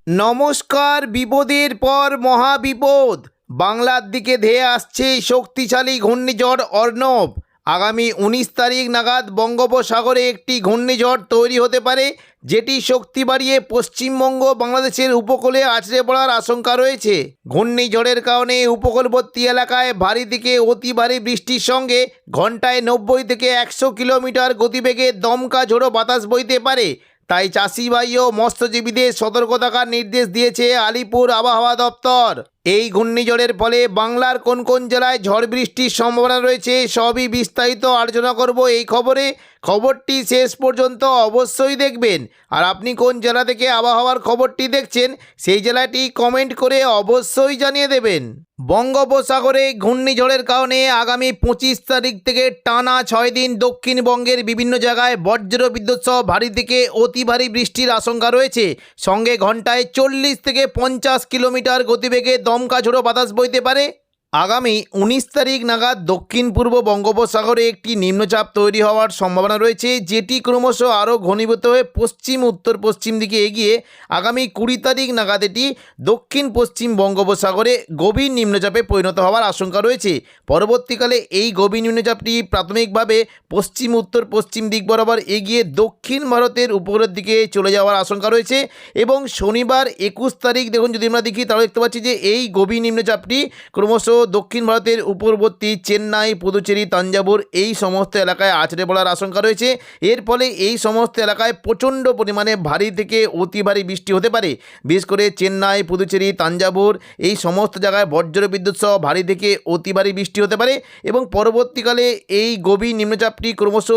নমস্কার। বিপদের পর মহাবিপদ, বাংলার দিকে ধেয়ে আসছে শক্তিশালী ঘূর্ণিঝড় অর্ণব। আগামী 19 তারিখ নাগাদ বঙ্গোপসাগরে একটি ঘূর্ণিঝড় তৈরি হতে পারে, যেটি শক্তি বাড়িয়ে পশ্চিমবঙ্গ বাংলাদেশের উপকূলে আছড়ে পড়ার আশঙ্কা রয়েছে। ঘূর্ণিঝড়ের কারণে উপকূলবর্তী এলাকায় ভারী থেকে অতি ভারী বৃষ্টির সঙ্গে ঘন্টায় 90 থেকে 100 কিলোমিটার গতিবেগে দমকা ঝোড়ো বাতাস বইতে পারে। তাই চাষিভাই ও মৎস্যজীবীদের সতর্ক থাকার নির্দেশ দিয়েছে আলিপুর আবহাওয়া দপ্তর। এই ঘূর্ণিঝড়ের ফলে বাংলার কোন কোন জেলায় ঝড় বৃষ্টির সম্ভাবনা রয়েছে সবই বিস্তারিত আলোচনা করব এই খবরে। খবরটি শেষ পর্যন্ত অবশ্যই দেখবেন। আর আপনি কোন জেলা থেকে আবহাওয়ার খবরটি দেখছেন সেই জেলাটি কমেন্ট করে অবশ্যই জানিয়ে দেবেন। বঙ্গোপসাগরে ঘূর্ণিঝড়ের কারণে আগামী 25 তারিখ থেকে টানা 6 দিন দক্ষিণবঙ্গের বিভিন্ন জায়গায় বজ্র বিদ্যুৎ সহ ভারী থেকে অতি ভারী বৃষ্টির আশঙ্কা রয়েছে। সঙ্গে ঘন্টায় 40 থেকে 50 কিলোমিটার গতিবেগে দমকা ঝোড়ো বাতাস বইতে পারে। আগামী 19 তারিখ নাগাদ দক্ষিণ পূর্ব বঙ্গোপসাগরে একটি নিম্নচাপ তৈরি হওয়ার সম্ভাবনা রয়েছে, যেটি ক্রমশ আরও ঘনীভূত হয়ে পশ্চিম উত্তর পশ্চিম দিকে এগিয়ে আগামী 20 তারিখ নাগাদ এটি দক্ষিণ পশ্চিম বঙ্গোপসাগরে গভীর নিম্নচাপে পরিণত হওয়ার আশঙ্কা রয়েছে। পরবর্তীকালে এই গভীর নিম্নচাপটি প্রাথমিকভাবে পশ্চিম উত্তর পশ্চিম দিক বরাবর এগিয়ে দক্ষিণ ভারতের উপরের দিকে চলে যাওয়ার আশঙ্কা রয়েছে। এবং শনিবার 21 তারিখ দেখুন, যদি আমরা দেখি তাহলে দেখতে পাচ্ছি যে এই গভীর নিম্নচাপটি ক্রমশ দক্ষিণ ভারতের উপরবর্তী চেন্নাই, পুদুচেরি, তাঞ্জাবুর এই সমস্ত এলাকায় আছড়ে পড়ার আশঙ্কা রয়েছে। এর ফলে এই সমস্ত এলাকায় প্রচণ্ড পরিমাণে ভারী থেকে অতি ভারী বৃষ্টি হতে পারে। বিশেষ করে চেন্নাই, পুদুচেরি, তাঞ্জাবুর এই সমস্ত জায়গায় বজ্র বিদ্যুৎ সহ ভারী থেকে অতি ভারী বৃষ্টি হতে পারে। এবং পরবর্তীকালে এই গভীর নিম্নচাপটি ক্রমশ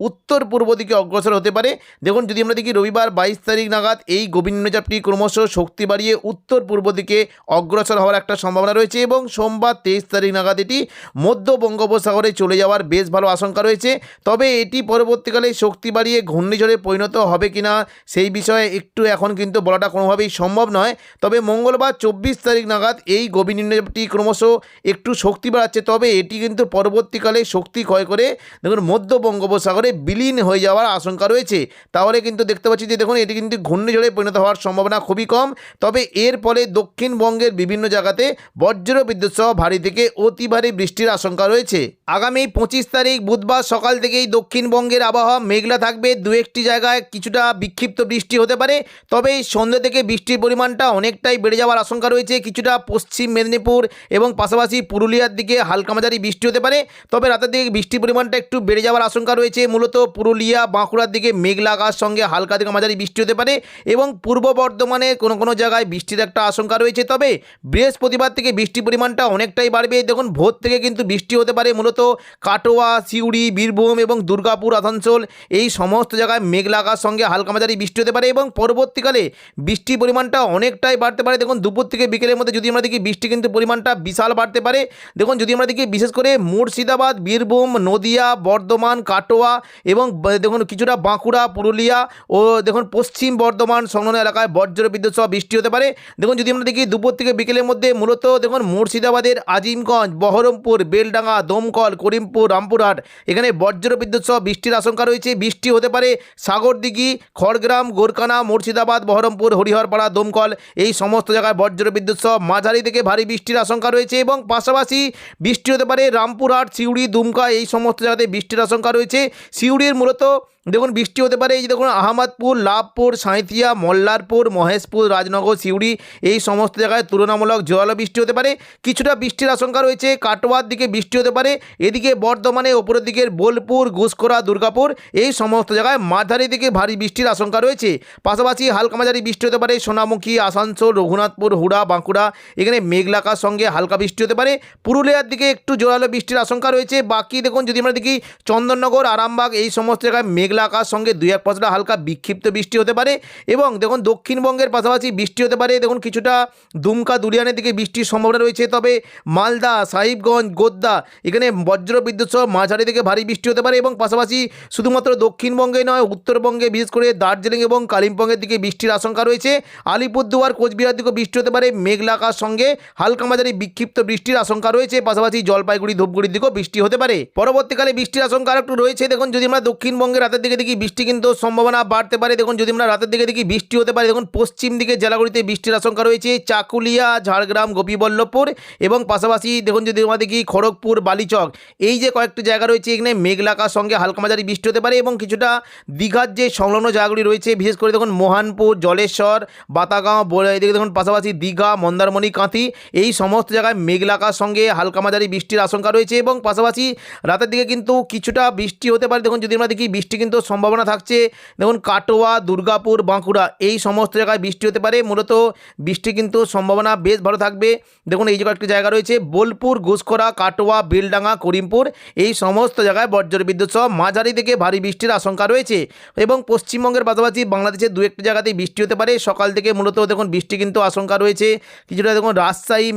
উত্তর পূর্ব দিকে অগ্রসর হতে পারে। দেখুন, যদি আমরা দেখি রবিবার 22 তারিখ নাগাদ এই গভীর নিম্নচাপটি ক্রমশ শক্তি বাড়িয়ে উত্তর পূর্ব দিকে অগ্রসর হওয়ার একটা সম্ভাবনা রয়েছে। এবং সোমবার 23 তারিখ নাগাদ এটি মধ্য বঙ্গোপসাগরে চলে যাওয়ার বেশ ভালো আশঙ্কা রয়েছে। তবে এটি পরবর্তীকালে শক্তি বাড়িয়ে ঘূর্ণিঝড়ে পরিণত হবে কিনা সেই বিষয়ে একটু এখন কিন্তু বলাটা কোনোভাবেই সম্ভব নয়। তবে মঙ্গলবার 24 তারিখ নাগাদ এই গভীর নিম্নচাপটি ক্রমশ একটু শক্তি বাড়াচ্ছে, তবে এটি কিন্তু পরবর্তীকালে শক্তি ক্ষয় করে দেখুন মধ্য বঙ্গোপসাগরে বিলীন হয়ে যাওয়ার আশঙ্কা রয়েছে। তাহলে কিন্তু দেখতে পাচ্ছি যে দেখুন এটি কিন্তু ঘূর্ণিঝড়ে পরিণত হওয়ার সম্ভাবনা খুবই কম। তবে এর ফলে দক্ষিণবঙ্গের বিভিন্ন জায়গাতে বজ্র বিদ্যুৎ সহ ভারী থেকে অতি ভারী বৃষ্টির আশঙ্কা রয়েছে। আগামী 25 তারিখ বুধবার সকাল থেকেই দক্ষিণবঙ্গের আবহাওয়া মেঘলা থাকবে। দু একটি জায়গায় কিছুটা বিক্ষিপ্ত বৃষ্টি হতে পারে। তবে সন্ধ্যে থেকে বৃষ্টির পরিমাণটা অনেকটাই বেড়ে যাওয়ার আশঙ্কা রয়েছে। কিছুটা পশ্চিম মেদিনীপুর এবং পাশাপাশি পুরুলিয়ার দিকে হালকা মাঝারি বৃষ্টি হতে পারে। তবে রাতের দিকে বৃষ্টির পরিমাণটা একটু বেড়ে যাওয়ার আশঙ্কা রয়েছে। মূলত পুরুলিয়া, বাঁকুড়ার দিকে মেঘলা আকাশ সঙ্গে হালকা থেকে মাঝারি বৃষ্টি হতে পারে। এবং পূর্ব বর্ধমানে কোনো কোনো জায়গায় বৃষ্টির একটা আশঙ্কা রয়েছে। তবে বৃহস্পতিবার থেকে বৃষ্টির পরিমাণটা অনেকটাই বাড়বে। দেখুন ভোর থেকে কিন্তু বৃষ্টি হতে পারে। মূলত কাটোয়া, সিউড়ি, বীরভূম এবং দুর্গাপুর আসানসোল এই সমস্ত জায়গায় মেঘলা আকাশ সঙ্গে হালকা মাঝারি বৃষ্টি হতে পারে। এবং পরবর্তীকালে বৃষ্টির পরিমাণটা অনেকটাই বাড়তে পারে। দেখুন দুপুর থেকে বিকেলের মধ্যে যদি আমরা দেখি বৃষ্টি কিন্তু পরিমাণটা বিশাল বাড়তে পারে। দেখুন যদি আমরা দেখি বিশেষ করে মুর্শিদাবাদ, বীরভূম, নদিয়া, বর্ধমান, কাটোয়া এবং দেখুন কিছুটা বাঁকুড়া, পুরুলিয়া ও দেখুন পশ্চিম বর্ধমান সংলগ্ন এলাকায় বজ্র বিদ্যুৎ সহ বৃষ্টি হতে পারে। দেখুন যদি আমরা দেখি দুপুর থেকে বিকেলের মধ্যে মূলত দেখুন মুর্শিদাবাদের আজিমগঞ্জ, বহরমপুর, বেলডাঙ্গা, দমকল, করিমপুর, রামপুরহাট এখানে বজ্র বিদ্যুৎ সহ বৃষ্টির আশঙ্কা রয়েছে। বৃষ্টি হতে পারে সাগরদিঘি, খড়গ্রাম, গোরকানা, মুর্শিদাবাদ, বহরমপুর, হরিহরপাড়া, দমকল এই সমস্ত জায়গায় বজ্র বিদ্যুৎ সহ মাঝারি থেকে ভারী বৃষ্টির আশঙ্কা রয়েছে। এবং পাশাপাশি বৃষ্টি হতে পারে রামপুরহাট, সিউড়ি, দুমকা এই সমস্ত জায়গাতে বৃষ্টির আশঙ্কা রয়েছে। সিউড়ির মূলত দেখুন বৃষ্টি হতে পারে এই যে দেখুন আহমদপুর, লাভপুর, সাঁইথিয়া, মল্লারপুর, মহেশপুর, রাজনগর, সিউড়ি এই সমস্ত জায়গায় তুলনামূলক জোরালো বৃষ্টি হতে পারে। কিছুটা বৃষ্টির আশঙ্কা রয়েছে কাটোয়ার দিকে বৃষ্টি হতে পারে। এদিকে বর্ধমানে ওপরের দিকের বোলপুর, ঘুষকরা, দুর্গাপুর এই সমস্ত জায়গায় মাঝারি থেকে ভারী বৃষ্টির আশঙ্কা রয়েছে। পাশাপাশি হালকা মাঝারি বৃষ্টি হতে পারে সোনামুখী, আসানসোল, রঘুনাথপুর, হুড়া, বাঁকুড়া এখানে মেঘলাকার সঙ্গে হালকা বৃষ্টি হতে পারে। পুরুলিয়ার দিকে একটু জোরালো বৃষ্টির আশঙ্কা রয়েছে। বাকি দেখুন যদি আমরা দেখি চন্দননগর, আরামবাগ এই সমস্ত জায়গায় মেঘলা আকাশ সঙ্গে 2-1 পশলা হালকা বিক্ষিপ্ত বৃষ্টি হতে পারে। এবং দেখুন দক্ষিণবঙ্গের পাশাপাশি বৃষ্টি হতে পারে। দেখুন কিছুটা দুমকা, দুলিয়ানের দিকে বৃষ্টির সম্ভাবনা রয়েছে। তবে মালদা, সাহিবগঞ্জ, গোদ্দা এখানে বজ্রবিদ্যুৎ সহ মাঝারি থেকে ভারী বৃষ্টি হতে পারে এবং পাশাপাশি শুধুমাত্র দক্ষিণবঙ্গে নয়, উত্তরবঙ্গে বিশেষ করে দার্জিলিং এবং কালিম্পংয়ের দিকে বৃষ্টির আশঙ্কা রয়েছে। আলিপুরদুয়ার, কোচবিহার দিকেও বৃষ্টি হতে পারে, মেঘলা আকাশ সঙ্গে হালকা মাঝারি বিক্ষিপ্ত বৃষ্টির আশঙ্কা রয়েছে। পাশাপাশি জলপাইগুড়ি, ধূপগুড়ির দিকেও বৃষ্টি হতে পারে। পরবর্তীকালে বৃষ্টির আশঙ্কা আর একটু রয়েছে। দেখুন যদি আমরা দক্ষিণবঙ্গে রাতের দিকে দেখি বৃষ্টি কিন্তু সম্ভাবনা বাড়তে পারে। দেখুন যদি আমরা রাতের দিকে দেখি বৃষ্টি হতে পারে। দেখুন পশ্চিম দিকে জেলাগুলিতে বৃষ্টির আশঙ্কা রয়েছে, চাকুলিয়া, ঝাড়গ্রাম, গোপীবল্লভপুর এবং পাশাপাশি দেখুন যদি আমরা দেখি খড়গপুর, বালিচক, এই যে কয়েকটি জায়গা রয়েছে এখানে মেঘলা আকাশ সঙ্গে হালকা মাঝারি বৃষ্টি হতে পারে এবং কিছুটা দীঘার যে সংলগ্ন জায়গাগুলি রয়েছে বিশেষ করে দেখুন মোহনপুর, জলেশ্বর, বাতাগাঁও, এদিকে দেখুন পাশাপাশি দীঘা, মন্দারমণি, কাঁথি এই সমস্ত জায়গায় মেঘলা আকাশ সঙ্গে হালকা মাঝারি বৃষ্টির আশঙ্কা রয়েছে এবং পাশাপাশি রাতের দিকে কিন্তু কিছুটা বৃষ্টি হতে পারে। দেখুন যদি আমরা দেখি বৃষ্টি কিন্তু সম্ভাবনা থাকছে দেখুন কাটোয়া, দুর্গাপুর, বাঁকুড়া এই সমস্ত জায়গায় বৃষ্টি হতে পারে। মূলত বৃষ্টি কিন্তু সম্ভাবনা বেশ ভালো থাকবে। দেখুন এই যে কয়েকটি জায়গা রয়েছে বোলপুর, ঘুষখরা, কাটোয়া, বেলডাঙ্গা, করিমপুর এই সমস্ত জায়গায় বজ্রবিদ্যুৎ সহ মাঝারি থেকে ভারী বৃষ্টির আশঙ্কা রয়েছে এবং পশ্চিমবঙ্গের পাশাপাশি বাংলাদেশের দু একটি জায়গাতেই বৃষ্টি হতে পারে। সকাল থেকে মূলত দেখুন বৃষ্টি কিন্তু আশঙ্কা রয়েছে কিছুটা। দেখুন রাজশাহী,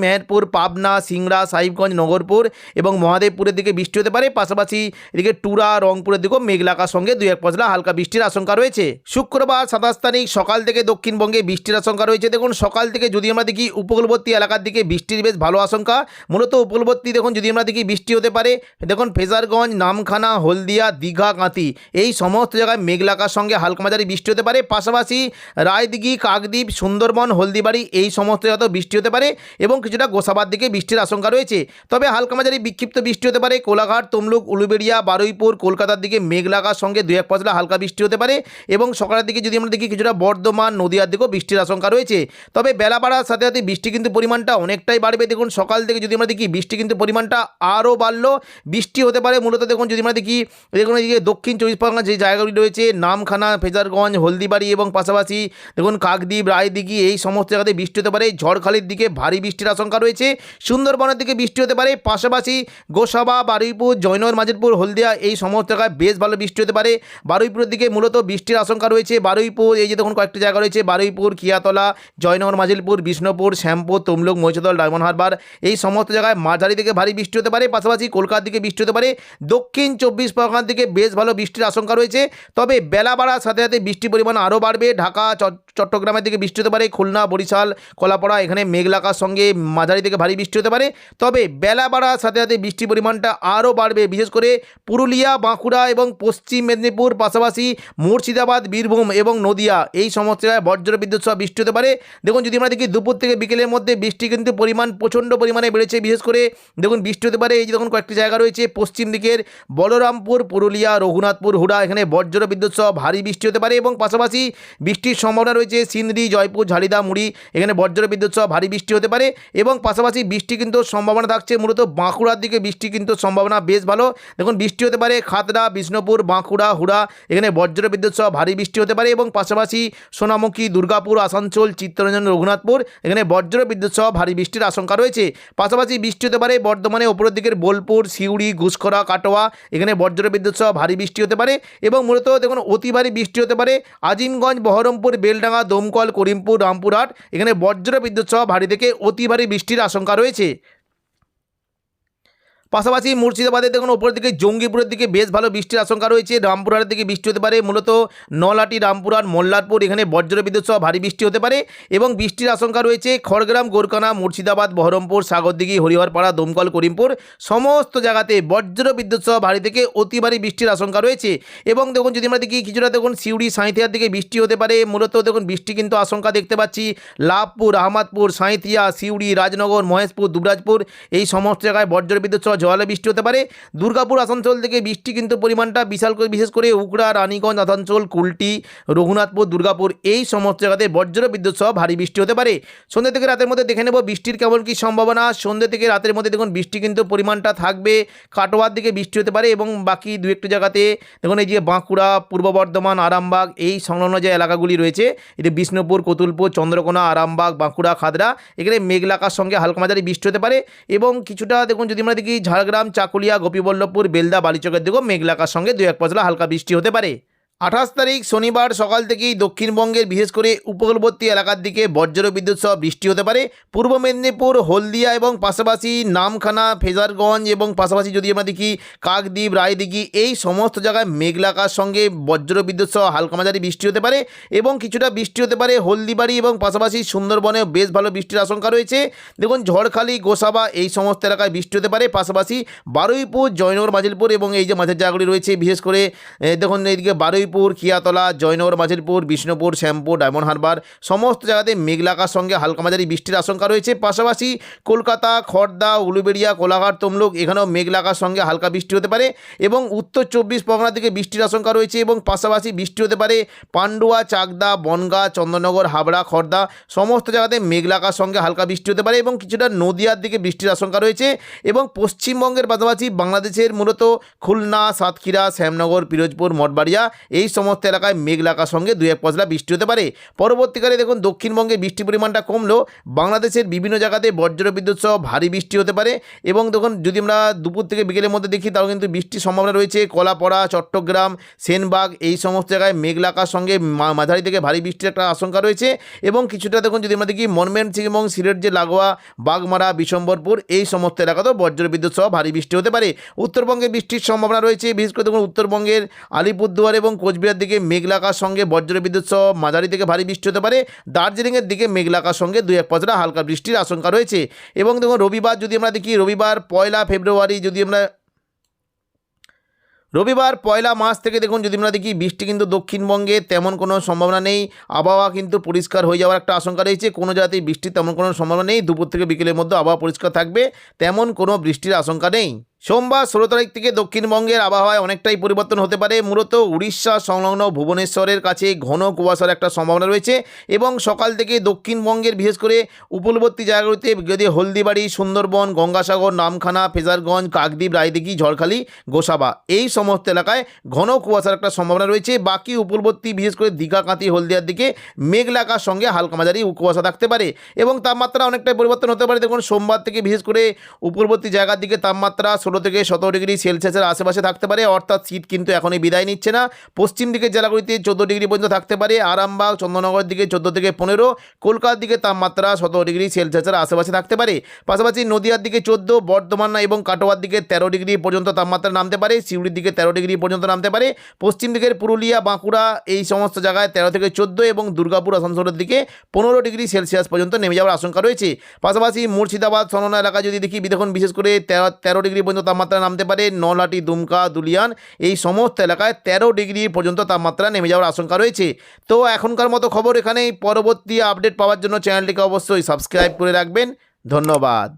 মেহেরপুর, পাবনা, সিংড়া, সাহিবগঞ্জ, নগরপুর এবং মহাদেবপুরের দিকে বৃষ্টি হতে পারে। পাশাপাশি এদিকে টুরা, রংপুরের দিকেও মেঘলা আকাশ সঙ্গে দুই এক পশলা হালকা বৃষ্টির আশঙ্কা রয়েছে। শুক্রবার 27 তারিখ সকাল থেকে দক্ষিণবঙ্গে বৃষ্টির আশঙ্কা রয়েছে। দেখুন সকাল থেকে যদি আমরা দেখি উপকূলবর্তী এলাকার দিকে বৃষ্টির বেশ ভালো আশঙ্কা। মূলত উপকূলবর্তী দেখুন যদি আমরা দেখি বৃষ্টি হতে পারে। দেখুন ফেজারগঞ্জ, নামখানা, হলদিয়া, দীঘা, কাঁথি এই সমস্ত জায়গায় মেঘলা আকাশ সঙ্গে হালকা মাঝারি বৃষ্টি হতে পারে। পাশাপাশি রায়দিঘি, কাকদ্বীপ, সুন্দরবন, হলদিবাড়ি এই সমস্ত জায়গাতেও বৃষ্টি হতে পারে এবং কিছুটা গোসাবার দিকে বৃষ্টির আশঙ্কা রয়েছে। তবে হালকা মাঝারি বিক্ষিপ্ত বৃষ্টি হতে পারে কোলাঘাট, তমলুক, উলুবেড়িয়া, বারুইপুর, কলকাতার দিকে মেঘলা আকাশ সঙ্গে দুই এক পশলা হালকা বৃষ্টি হতে পারে এবং সকালের দিকে যদি আমরা দেখি কিছুটা বর্ধমান, নদিয়ার দিকেও বৃষ্টির আশঙ্কা রয়েছে। তবে বেলা বাড়ার সাথে সাথে বৃষ্টি কিন্তু পরিমাণটা অনেকটাই বাড়বে। দেখুন সকাল থেকে যদি আমরা দেখি বৃষ্টি কিন্তু পরিমাণটা আরও বাড়লো, বৃষ্টি হতে পারে। মূলত দেখুন যদি আমরা দেখি দেখুন এই যে দক্ষিণ 24 পরগনা যে জায়গাগুলি রয়েছে নামখানা, ফেজারগঞ্জ, হলদিবাড়ি এবং পাশাপাশি দেখুন কাকদ্বীপ, রায়দিঘি এই সমস্ত জায়গাতে বৃষ্টি হতে পারে। ঝড়খালির দিকে ভারী বৃষ্টির আশঙ্কা রয়েছে, সুন্দরবনের দিকে বৃষ্টি হতে পারে। পাশাপাশি গোসাবা, বারুইপুর, জয়নগর, মাজিলপুর, হলদিয়া এই সমস্ত জায়গায় বেশ ভালো বৃষ্টি হতে পারে। বারুইপুরের দিকে মূলত বৃষ্টির আশঙ্কা রয়েছে। বারুইপুর এই যে দেখুন কয়েকটি জায়গা রয়েছে বারুইপুর, কিয়াতলা, জয়নগর, মাজিলপুর, বিষ্ণুপুর, শ্যামপুর, তমলুক, মহিষাদল, ডায়মন্ড হারবার এই সমস্ত জায়গায় মাঝারি থেকে ভারী বৃষ্টি হতে পারে। পাশাপাশি কলকাতার দিকে বৃষ্টি হতে পারে। দক্ষিণ 24 পরগনার দিকে বেশ ভালো বৃষ্টির আশঙ্কা রয়েছে। তবে বেলা বাড়ার সাথে সাথে বৃষ্টির পরিমাণ আরও বাড়বে। ঢাকা, চট্টগ্রামের দিকে বৃষ্টি হতে পারে। খুলনা, বরিশাল, কলাপাড়া এখানে মেঘলা আকাশ সঙ্গে মাঝারি থেকে ভারী বৃষ্টি হতে পারে। তবে বেলা বাড়ার সাথে সাথে বৃষ্টির পরিমাণটা আরও বাড়বে, বিশেষ করে পুরুলিয়া, বাঁকুড়া এবং পশ্চিম মেদিনীপুর, পাশাপাশি মুর্শিদাবাদ, বীরভূম এবং নদিয়া এই সমস্ত জায়গায় বজ্রবিদ্যুৎ সহ বৃষ্টি হতে পারে। দেখুন যদি আমরা দেখি দুপুর থেকে বিকেলের মধ্যে বৃষ্টি কিন্তু পরিমাণ প্রচণ্ড পরিমাণে বেড়েছে। বিশেষ করে দেখুন বৃষ্টি হতে পারে এই যে দেখুন কয়েকটি জায়গা রয়েছে পশ্চিম দিকের বলরামপুর, পুরুলিয়া, রঘুনাথপুর, হুড়া এখানে বজ্রবিদ্যুৎ সহ ভারী বৃষ্টি হতে পারে এবং পাশাপাশি বৃষ্টির সম্ভাবনা রয়েছে সিন্দ্রি, জয়পুর, ঝালিদা, মুড়ি এখানে বজ্রবিদ্যুৎ সহ ভারী বৃষ্টি হতে পারে এবং পাশাপাশি বৃষ্টি কিন্তু সম্ভাবনা থাকছে মূলত বাঁকুড়ার দিকে বৃষ্টি কিন্তু সম্ভাবনা বেশ ভালো। দেখুন বৃষ্টি হতে পারে খাতড়া, বিষ্ণুপুর, বাঁকুড়া, হুড়া এখানে বজ্রবিদ্যুৎ সহ ভারী বৃষ্টি হতে পারে এবং পাশাপাশি সোনামুখী, দুর্গাপুর, আসানসোল, চিত্তরঞ্জন, রঘুনাথপুর এখানে বজ্রবিদ্যুৎ সহ ভারী বৃষ্টির আশঙ্কা রয়েছে। পাশাপাশি বৃষ্টি হতে পারে বর্ধমানে উপরের দিকের বোলপুর, সিউড়ি, ঘুষখরা, কাটোয়া এখানে বজ্রবিদ্যুৎ সহ ভারী বৃষ্টি হতে পারে এবং মূলত দেখুন অতি ভারী বৃষ্টি হতে পারে আজিমগঞ্জ, বহরমপুর, বেলডাঙ্গা, দমকল, করিমপুর, রামপুরহাট এখানে বজ্রবিদ্যুৎ সহ ভারী থেকে অতি ভারী বৃষ্টির আশঙ্কা রয়েছে। পাশাপাশি মুর্শিদাবাদের দেখুন ওপরের দিকে জঙ্গিপুরের দিকে বেশ ভালো বৃষ্টির আশঙ্কা রয়েছে। রামপুরহাটের দিকে বৃষ্টি হতে পারে মূলত নলহাটি, রামপুরহাট, মোল্লারপুর এখানে বজ্রবিদ্যুৎ সহ ভারী বৃষ্টি হতে পারে এবং বৃষ্টির আশঙ্কা রয়েছে খড়গ্রাম, গোরকানা, মুর্শিদাবাদ, বহরমপুর, সাগরদিঘি, হরিহরপাড়া, দমকল, করিমপুর সমস্ত জায়গাতে বজ্রবিদ্যুৎ সহ ভারী থেকে অতি ভারী বৃষ্টির আশঙ্কা রয়েছে এবং দেখুন যদি আমরা দেখি কিছুটা দেখুন সিউড়ি, সাঁইথিয়ার দিকে বৃষ্টি হতে পারে। মূলত দেখুন বৃষ্টি কিন্তু আশঙ্কা দেখতে পাচ্ছি লাভপুর, আহমদপুর, সাঁইথিয়া, সিউড়ি, রাজনগর, মহেশপুর, দুবরাজপুর এই সমস্ত জায়গায় বজ্রবিদ্যুৎ সহ জোয়ালে বৃষ্টি হতে পারে। দুর্গাপুর, আসানসোল থেকে বৃষ্টি কিন্তু পরিমাণটা বিশাল করে, বিশেষ করে উকড়া, রানীগঞ্জ, আসানসোল, কুলটি, রঘুনাথপুর, দুর্গাপুর এই সমস্ত জায়গাতে বজ্রবিদ্যুৎ সহ ভারী বৃষ্টি হতে পারে। সন্ধ্যে থেকে রাতের মধ্যে দেখে নেব বৃষ্টির কেমন কী সম্ভাবনা। সন্ধ্যে থেকে রাতের মধ্যে দেখুন বৃষ্টি কিন্তু পরিমাণটা থাকবে, কাটোয়ার দিকে বৃষ্টি হতে পারে এবং বাকি দু একটি জায়গাতে দেখুন এই যে বাঁকুড়া, পূর্ব বর্ধমান, আরামবাগ এই সংলগ্ন যে এলাকাগুলি রয়েছে এটি বিষ্ণুপুর, কতুলপুর, চন্দ্রকোনা, আরামবাগ, বাঁকুড়া, খাদড়া এখানে মেঘলা আকাশ সঙ্গে হালকা মাঝারি বৃষ্টি হতে পারে এবং কিছুটা দেখুন যদি আমরা দেখি ঝাড়গ্রাম, চাকুলিয়া, গোপীবল্লভপুর, বেলদা, বালিচকের দিকেও মেঘলা আকাশ সঙ্গে দু এক পশলা হালকা বৃষ্টি হতে পারে। 28 তারিখ শনিবার সকাল থেকেই দক্ষিণবঙ্গের বিশেষ করে উপকূলবর্তী এলাকার দিকে বজ্র বিদ্যুৎ সহ বৃষ্টি হতে পারে। পূর্ব মেদিনীপুর, হলদিয়া এবং পাশাপাশি নামখানা, ফেজারগঞ্জ এবং পাশাপাশি যদি আমরা দেখি কাকদ্বীপ, রায়দিঘি, এই সমস্ত জায়গায় মেঘলা আকাশ সঙ্গে বজ্র বিদ্যুৎ সহ হালকা মাঝারি বৃষ্টি হতে পারে এবং কিছুটা বৃষ্টি হতে পারে হলদিবাড়ি এবং পাশাপাশি সুন্দরবনে বেশ ভালো বৃষ্টির আশঙ্কা রয়েছে। দেখুন ঝড়খালি, গোসাবা এই সমস্ত এলাকায় বৃষ্টি হতে পারে। পাশাপাশি বারুইপুর, জয়নগর, মাজিলপুর এবং এই যে মাঝের জায়গাগুলি রয়েছে বিশেষ করে দেখুন এইদিকে বারুইপুর, কিয়াতলা, জয়নগর, মাজিলপুর, বিষ্ণুপুর, শ্যামপুর, ডায়মন্ড হারবার সমস্ত জায়গাতে মেঘলা আকাশ সঙ্গে হালকা মাঝারি বৃষ্টির আশঙ্কা রয়েছে। পাশাপাশি কলকাতা, খড়দা, উলুবেড়িয়া, কোলাঘাট, তমলুক এখানেও মেঘলা আকাশ সঙ্গে হালকা বৃষ্টি হতে পারে এবং উত্তর 24 পরগনা থেকে বৃষ্টির আশঙ্কা রয়েছে এবং পাশাপাশি বৃষ্টি হতে পারে পান্ডুয়া, চাকদা, বনগাঁ, চন্দননগর, হাবড়া, খড়দা সমস্ত জায়গাতে মেঘলা আকাশ সঙ্গে হালকা বৃষ্টি হতে পারে এবং কিছুটা নদিয়ার দিকে বৃষ্টির আশঙ্কা রয়েছে এবং পশ্চিমবঙ্গের পাশাপাশি বাংলাদেশের মূলত খুলনা, সাতক্ষীরা, শ্যামনগর, পিরোজপুর, মঠবাড়িয়া এই সমস্ত এলাকায় মেঘলা আকাশ সঙ্গে 2-1 পশলা বৃষ্টি হতে পারে। পরবর্তীকালে দেখুন দক্ষিণবঙ্গে বৃষ্টির পরিমাণটা কমলেও বাংলাদেশের বিভিন্ন জায়গাতে বজ্র বিদ্যুৎ সহ ভারী বৃষ্টি হতে পারে এবং দেখুন যদি আমরা দুপুর থেকে বিকেলের মধ্যে দেখি তাও কিন্তু বৃষ্টির সম্ভাবনা রয়েছে। কলাপাড়া, চট্টগ্রাম, সেনবাগ এই সমস্ত জায়গায় মেঘলা আকাশ সঙ্গে মাঝারি থেকে ভারী বৃষ্টির একটা আশঙ্কা রয়েছে এবং কিছুটা দেখুন যদি আমরা দেখি ময়মনসিংহ এবং সিলেট যে লাগোয়া বাগমারা, বিশম্বরপুর এই সমস্ত এলাকাতেও বজ্র বিদ্যুৎ সহ ভারী বৃষ্টি হতে পারে। উত্তরবঙ্গে বৃষ্টির সম্ভাবনা রয়েছে, বিশেষ করে দেখুন উত্তরবঙ্গের আলিপুরদুয়ার এবং কোচবিহার দিকে মেঘলা আকাশ সঙ্গে বজ্র বিদ্যুৎ সহ মাঝারি থেকে ভারী বৃষ্টি হতে পারে। দার্জিলিংয়ের দিকে মেঘলা আকাশ সঙ্গে 2-1 পশলা হালকা বৃষ্টির আশঙ্কা রয়েছে এবং দেখুন রবিবার যদি আমরা দেখি রবিবার 1 ফেব্রুয়ারি যদি আমরা রবিবার 1 মার্চ থেকে দেখুন যদি আমরা দেখি বৃষ্টি কিন্তু দক্ষিণবঙ্গে তেমন কোনো সম্ভাবনা নেই। আবহাওয়া কিন্তু পরিষ্কার হয়ে যাওয়ার একটা আশঙ্কা রয়েছে, কোনো জায়গাতেই বৃষ্টির তেমন কোনো সম্ভাবনা নেই। দুপুর থেকে বিকেলের মধ্যে আবহাওয়া পরিষ্কার থাকবে, তেমন কোনো বৃষ্টির আশঙ্কা নেই। সোমবার 16 তারিখ থেকে দক্ষিণবঙ্গের আবহাওয়ায় অনেকটাই পরিবর্তন হতে পারে। মূলত উড়িষ্যা সংলগ্ন ভুবনেশ্বরের কাছে ঘন কুয়াশার একটা সম্ভাবনা রয়েছে এবং সকাল থেকে দক্ষিণবঙ্গের বিশেষ করে উপকূলবর্তী জায়গাগুলিতে যদি হলদিবাড়ি, সুন্দরবন, গঙ্গাসাগর, নামখানা, ফেজারগঞ্জ, কাকদ্বীপ, রায়দিঘি, ঝড়খালি, গোসাবা এই সমস্ত এলাকায় ঘন কুয়াশার একটা সম্ভাবনা রয়েছে। বাকি উপকূলবর্তী বিশেষ করে দীঘা, কাঁথি, হলদিয়ার দিকে মেঘলা আকাশ সঙ্গে হালকা মাঝারি কুয়াশা থাকতে পারে এবং তাপমাত্রা অনেকটাই পরিবর্তন হতে পারে। দেখুন সোমবার থেকে বিশেষ করে উপকূলবর্তী জায়গার দিকে তাপমাত্রা 16 থেকে 17 ডিগ্রি সেলসিয়াসের আশেপাশে থাকতে পারে, অর্থাৎ শীত কিন্তু এখনই বিদায় নিচ্ছে না। পশ্চিম দিকের জেলাগুলিতে 14 ডিগ্রি পর্যন্ত থাকতে পারে, আরামবাগ, চন্দননগরের দিকে 14 থেকে 15, কলকাতার দিকে তাপমাত্রা 17 ডিগ্রি সেলসিয়াসের আশেপাশে থাকতে পারে। পাশাপাশি নদিয়ার দিকে 14, বর্ধমান এবং কাটোয়ার দিকে 13 ডিগ্রি পর্যন্ত তাপমাত্রা নামতে পারে, সিউড়ির দিকে 13 ডিগ্রি পর্যন্ত নামতে পারে। পশ্চিম দিকের পুরুলিয়া, বাঁকুড়া এই সমস্ত জায়গায় 13 থেকে 14 এবং দুর্গাপুর, আসানসোলের দিকে 15 ডিগ্রি সেলসিয়াস পর্যন্ত নেমে যাওয়ার আশঙ্কা রয়েছে। পাশাপাশি মুর্শিদাবাদ, সরনা এলাকা যদি দেখি দেখুন বিশেষ করে 13 ডিগ্রি পর্যন্ত তাপমাত্রা নামতে পারে। নলহাটি, দুমকা, দুলিয়ান এই সমস্ত এলাকায় 13 ডিগ্রি পর্যন্ত তাপমাত্রা নেমে যাওয়ার আশঙ্কা রয়েছে। তো এখনকার মতো খবর এখানেই। পরবর্তী আপডেট পাওয়ার জন্য চ্যানেলটিকে অবশ্যই সাবস্ক্রাইব করে রাখবেন। ধন্যবাদ।